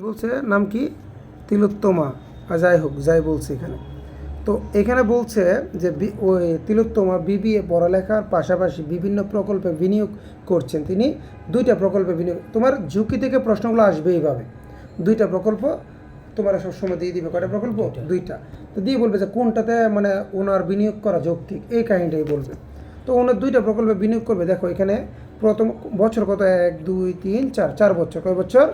বলছে নাম কি তিলোত্তমা, যাই হোক যাই বলছে এখানে। তো এখানে বলছে যে ওই তিলোত্তমা বিবিএ পড়ালেখার পাশাপাশি বিভিন্ন প্রকল্পে বিনিয়োগ করছেন। তিনি দুইটা প্রকল্পে বিনিয়োগ, তোমার ঝুঁকি থেকে প্রশ্নগুলো আসবে এইভাবে, দুইটা প্রকল্প তোমার সবসময় দিয়ে দিবে। কয়টা প্রকল্প? দুইটা। তো দিয়ে বলবে যে কোনটাতে মানে ওনার বিনিয়োগ করা যৌক্তিক, এই কাহিনীটাই বলবে। তো ওনার দুইটা প্রকল্পে বিনিয়োগ করবে। দেখো এখানে প্রথম বছর কত, 1 2 3 4, 4 বছর। কয় বছর?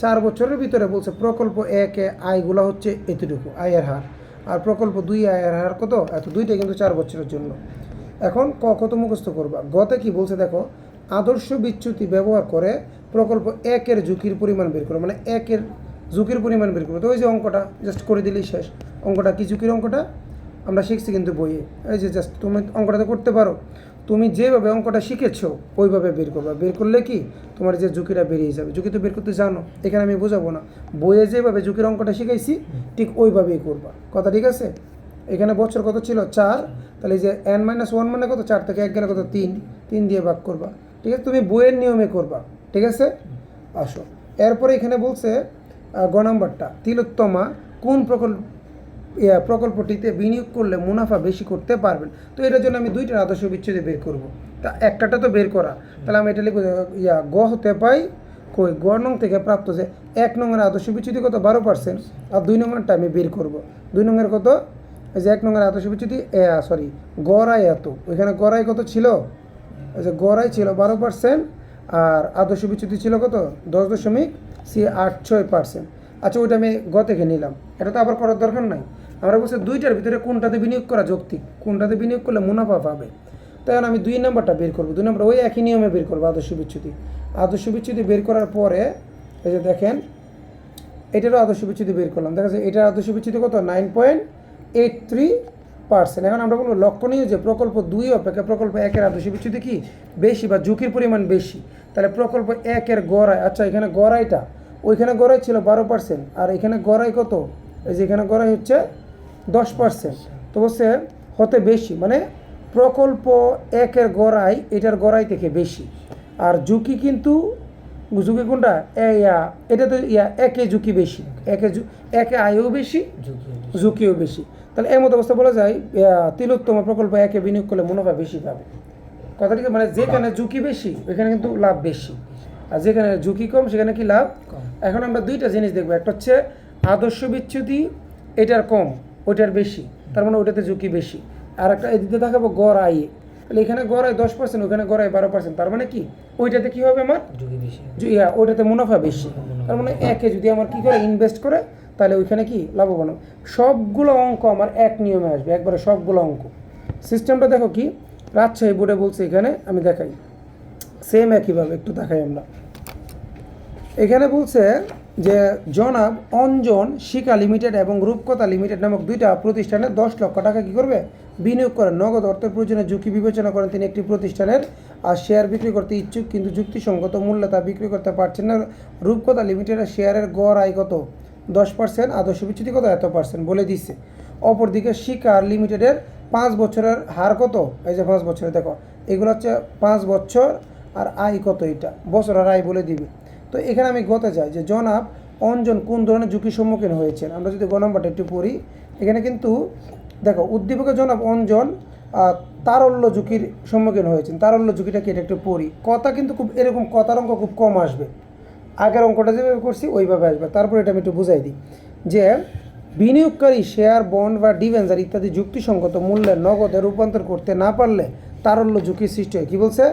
4 বছরের ভিতরে বলছে প্রকল্প 1-এ আয়গুলো হচ্ছে এতটুকু আয়ের হার, আর প্রকল্প 2 আয়ের হার কত এত। দুইটা কিন্তু 4 বছরের জন্য। এখন কত মুখস্থ করবা? গতে কি বলছে দেখো, আদর্শ বিচ্যুতি ব্যবহার করে প্রকল্প 1-এর ঝুঁকির পরিমাণ বের করো, মানে 1-এর ঝুঁকির পরিমাণ বের করো। তো ওই যে অঙ্কটা জাস্ট করে দিলেই শেষ। অঙ্কটা কি ঝুঁকির অঙ্কটা আমরা শিখছি কিন্তু বইয়ে, এই যে জাস্ট তুমি অঙ্কটাতে করতে পারো। তুমি যেভাবে অঙ্কটা শিখেছো ওইভাবে বের করবা। বের করলে কি তোমার যে ঝুঁকিটা বেরিয়ে যাবে। ঝুঁকি তো বের করতে জানো, এখানে আমি বোঝাবো না। বইয়ে যেভাবে ঝুঁকির অঙ্কটা শিখাইছি ঠিক ওইভাবেই করবা। কথা ঠিক আছে? এখানে বছর কত ছিল? 4। তাহলে এই যে n-1 মানে কত? 4 থেকে 1 গেলে কত? 3। 3 দিয়ে ভাগ করবা। ঠিক আছে, তুমি বইয়ের নিয়মে করবা। ঠিক আছে, আসো। এরপরে এখানে বলছে গ নাম্বারটা, তিলোত্তমা কোন প্রকল্পটিতে বিনিয়োগ করলে মুনাফা বেশি করতে পারবেন। তো এটার জন্য আমি দুইটা আদর্শ বিচ্ছেদে বের করব। তা একটাটা তো বের করা, তাহলে আমি এটা লিখব গ হতে পাই কই গ নং থেকে প্রাপ্ত যে 1 নংয়ের আদর্শ বিচ্যুতি কত? 12%। আর 2 নংয়েরটা আমি বের করব। 2 নংয়ের কত? এই যে 1 নংয়ের আদর্শ বিচ্যুতি সরি গড়াই এত, ওইখানে গড়াই কত ছিল? এই যে গড়াই ছিল 12%, আর আদর্শ বিচ্যুতি ছিল কত? 10.86%। আচ্ছা, ওইটা আমি গ থেকে নিলাম, এটা তো আবার করার দরকার নাই। আমরা বলছি দুইটার ভিতরে কোনটাতে বিনিয়োগ করা যৌক্তিক, কোনটাতে বিনিয়োগ করলে মুনাফা পাবে। তাই আমি 2 নম্বরটা বের করবো। 2 নম্বর ওই একই নিয়মে বের করবো, আদর্শ বিচ্যুতি। আদর্শ বিচ্যুতি বের করার পরে এই যে দেখেন এটারও আদর্শ বিচ্যুতি বের করলাম। দেখা যাচ্ছে এটার আদর্শ বিচ্যুতি কত? 9.83%। এখন আমরা বলবো লক্ষণীয় যে প্রকল্প 2 অপেক্ষা প্রকল্প 1-এর আদর্শ বিচ্যুতি কি বেশি বা ঝুঁকির পরিমাণ বেশি। তাহলে প্রকল্প 1-এর গড়াই, আচ্ছা এখানে গড়াইটা, ওইখানে গড়াই ছিল 12%, আর এখানে গড়াই কত? এই যে এখানে গড়াই হচ্ছে 10%। তো বলছে হতে বেশি, মানে প্রকল্প 1-এর গড়াই এটার গড়াই থেকে বেশি। আর ঝুঁকি কিন্তু ঝুঁকি কোনটা? এটা তো একে ঝুঁকি বেশি, একে আয়ও বেশি, ঝুঁকিও বেশি। তাহলে এমত অবস্থা বলা যায় তিলোত্তমা প্রকল্প 1-এ বিনিয়োগ করলে মুনাফা বেশি পাবে। কথাটি মানে যেখানে ঝুঁকি বেশি ওইখানে কিন্তু লাভ বেশি, আর যেখানে ঝুঁকি কম সেখানে কি লাভ কম। এখন আমরা দুইটা জিনিস দেখবো, একটা হচ্ছে আদর্শ বিচ্যুতি এটার কম ওইটার বেশি, তার মানে ওইটাতে ঝুঁকি বেশি। আর একটা এদিকে দেখাবো গড় আয়, তাহলে এখানে গড় আয় 10%, ওখানে গড় আয় 12%, তার মানে কি ওইটাতে কি হবে? আমার ঝুঁকি বেশি, ওইটাতে মুনাফা বেশি। তার মানে একে যদি আমার কি করে ইনভেস্ট করে তাহলে ওইখানে কি লাভবান। সবগুলো অঙ্ক আমার এক নিয়মে আসবে, একবারে সবগুলো অঙ্ক। সিস্টেমটা দেখো কি, রাজশাহী বোর্ডে বলছে, এখানে আমি দেখাই সেম একইভাবে, একটু দেখাই আমরা। এখানে বলছে যে জনাব অঞ্জন শিকা লিমিটেড এবং রূপকথা লিমিটেড নামক দুইটা প্রতিষ্ঠানে 10 লক্ষ টাকা কী করবে? বিনিয়োগ করেন। নগদ অর্থের প্রয়োজনে ঝুঁকি বিবেচনা করেন তিনি একটি প্রতিষ্ঠানের আর শেয়ার বিক্রি করতে ইচ্ছুক, কিন্তু যুক্তিসঙ্গত মূল্যে তা বিক্রি করতে পারছেন না। রূপকথা লিমিটেডের শেয়ারের গড় আয় কত? 10%, আদর্শ বিচ্যুতি কত? এত পার্সেন্ট বলে দিচ্ছে। অপরদিকে শিকা লিমিটেডের 5 বছরের হার কত? এই যে 5 বছরে দেখো এগুলো হচ্ছে 5 বছর, আর আয় কত? এটা বছর আর আয় বলে দিবে। তো এখানে আমি গতে যাই যে জনাব অঞ্জন কোন ধরনের ঝুঁকির সম্মুখীন হয়েছেন। আমরা যদি গ নম্বরটা একটু পড়ি, এখানে কিন্তু দেখো উদ্দীপকে জনাব অঞ্জন তারল্য ঝুঁকির সম্মুখীন হয়েছেন। তারল্য ঝুঁকিটা কি এটা একটু পড়ি। কথা কিন্তু খুব এরকম কথার অঙ্ক খুব কম আসবে, আগের অঙ্কটা যেভাবে করছি ওইভাবে আসবে। তারপর এটা আমি একটু বুঝাই দিই যে বিনিয়োগকারী শেয়ার, বন্ড বা ডিভেঞ্জার ইত্যাদি যুক্তিসঙ্গত মূল্যে নগদে রূপান্তর করতে না পারলে তারল্য ঝুঁকির সৃষ্টি হয়। কী বলছে?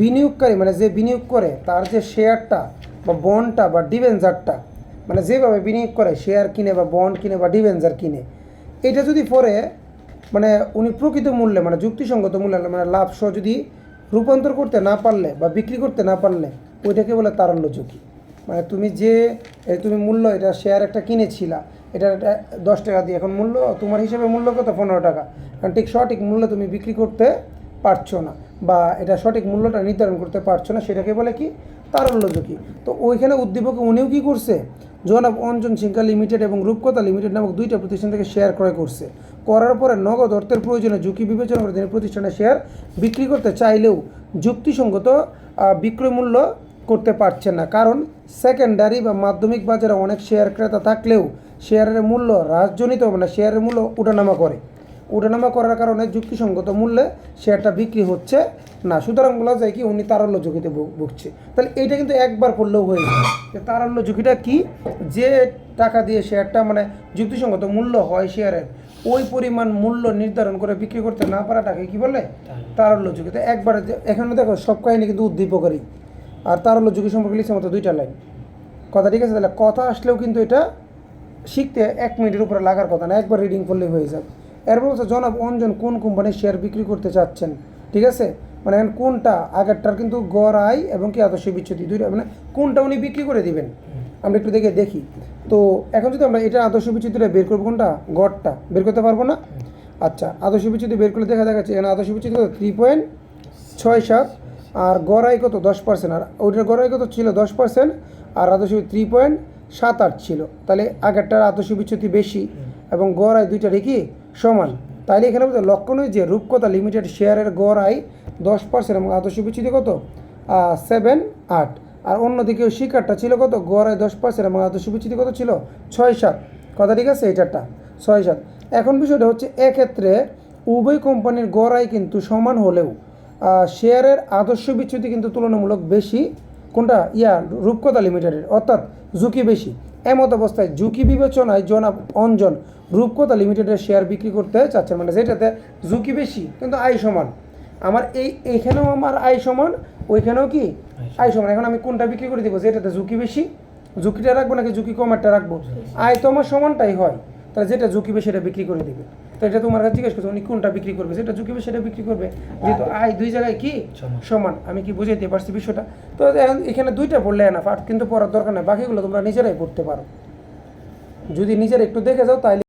বিনিয়োগকারী মানে যে বিনিয়োগ করে তার যে শেয়ারটা বা বন্ডটা বা ডিভেঞ্জারটা, মানে যেভাবে বিনিয়োগ করে শেয়ার কিনে বা বন্ড কিনে বা ডিভেঞ্জার কিনে, এটা যদি পরে মানে উনি প্রকৃত মূল্যে মানে যুক্তিসঙ্গত মূল্যে মানে লাভ সহ যদি রূপান্তর করতে না পারলে বা বিক্রি করতে না পারলে ওইটাকে বলে তারল্য ঝুঁকি। মানে তুমি মূল্য এটা শেয়ার একটা কিনেছিলা, এটা 10 টাকা দিয়ে, এখন মূল্য তোমার হিসেবে মূল্য কত? 15 টাকা। কারণ ঠিক সঠিক মূল্য তুমি বিক্রি করতে পারছো না, বা এটা সঠিক মূল্যটা নির্ধারণ করতে পারছো না, সেটাকে বলে কি? তারল্য ঝুঁকি। তো ওইখানে উদ্দীপকে উনিও কী করছে? জনাব অঞ্জন শিঙ্কা লিমিটেড এবং রূপকথা লিমিটেড নামক দুইটা প্রতিষ্ঠান থেকে শেয়ার ক্রয় করছে। করার পরে নগদ অর্থের প্রয়োজনে ঝুঁকি বিবেচনা করে তিনি প্রতিষ্ঠানের শেয়ার বিক্রি করতে চাইলেও যুক্তিসঙ্গত বিক্রয় মূল্য করতে পারছেন না, কারণ সেকেন্ডারি বা মাধ্যমিক বাজারে অনেক শেয়ার ক্রেতা থাকলেও শেয়ারের মূল্য হ্রাসজনিত হবে না, শেয়ারের মূল্য ওঠানামা করে। ওঠানামা করার কারণে যুক্তিসঙ্গত মূল্যে শেয়ারটা বিক্রি হচ্ছে না, সুতরাং বলা যায় কি উনি তারল্য ঝুঁকিতে ভুগছে। তাহলে এইটা কিন্তু একবার করলেও হয়ে যায়। তারল্য ঝুঁকিটা কি, যে টাকা দিয়ে শেয়ারটা মানে যুক্তিসঙ্গত মূল্য হয় শেয়ারের ওই পরিমাণ মূল্য নির্ধারণ করে বিক্রি করতে না পারাটাকে কি বলে, তারল্য ঝুঁকি। তো একবার এখানে দেখো সব কাহিনী কিন্তু উদ্দীপকারী, আর তারল্য ঝুঁকি সম্পর্কে লিখছে মতো 2টা লাইন কথা, ঠিক আছে? তাহলে কথা আসলেও কিন্তু এটা শিখতে 1 মিনিটের উপরে লাগার কথা না, একবার রিডিং করলেই হয়ে যাবে। এরপর হচ্ছে জনাব অঞ্জন কোন কোম্পানির শেয়ার বিক্রি করতে চাচ্ছেন, ঠিক আছে? মানে এখন কোনটা, আগেরটার কিন্তু গড় আয় এবং কি আদর্শ বিচ্যুতি দুইটা, মানে কোনটা উনি বিক্রি করে দিবেন আমরা একটু দেখি। তো এখন যদি আমরা এটা আদর্শ বিচ্যুতিটা বের করবো, কোনটা গড়টা বের করতে পারবো না? আচ্ছা, আদর্শ বিচ্যুতি বের করলে দেখাচ্ছে এখানে আদর্শ বিচ্যুতি কত 3.67, আর গড় আয় কত 10%, আর ওইটার গড় আয় কত ছিল 10%, আর আদর্শ 3.78 ছিল। তাহলে আগেরটার আদর্শ বিচ্যুতি বেশি এবং গড় আয় দুইটারই কি সমান। তাহলে এখানে লক্ষ্য নয় যে রূপকথা লিমিটেড শেয়ারের গড় আয় 10% এবং আদর্শ বিচ্যুতি কত 7.8, আর অন্যদিকে শিকারটা ছিল কত গড় আয় 10% এবং আদর্শ বিচ্যুতি কত ছিল 6.7, কথা ঠিক আছে? এইটারটা 6.7। এখন বিষয়টা হচ্ছে এক্ষেত্রে উভয় কোম্পানির গড় আয় কিন্তু সমান হলেও শেয়ারের আদর্শ বিচ্যুতি কিন্তু তুলনামূলক বেশি কোনটা, রূপকথা লিমিটেডের, অর্থাৎ ঝুঁকি বেশি। এমত অবস্থায় ঝুঁকি বিবেচনায় জনাব অঞ্জন রূপকথা লিমিটেডের শেয়ার বিক্রি করতে চাচ্ছেন, মানে যেটাতে ঝুঁকি বেশি কিন্তু আয় সমান। আমার এইখানেও আমার আয় সমান, ওইখানেও কি আয় সমান। এখন আমি কোনটা বিক্রি করে দেবো, যেটাতে ঝুঁকি বেশি, ঝুঁকিটা রাখবো নাকি ঝুঁকি কমারটা রাখবো? আয় তো আমার সমানটাই হয়, তাহলে যেটা ঝুঁকি বেশি সেটা বিক্রি করে দিবে। তো এটা তোমার কাছে জিজ্ঞেস করছো উনি কোনটা বিক্রি করবে, যেটা ঝুঁকি বেশি সেটা বিক্রি করবে, যেহেতু আয় দুই জায়গায় কি সমান। আমি কি বুঝাইতে পারছি বিষয়টা? তো এখানে 2টা পড়লে না, কিন্তু পড়ার দরকার নেই, বাকিগুলো তোমরা নিজেরাই পড়তে পারো, যদি নিজেরা একটু দেখে যাও তাহলে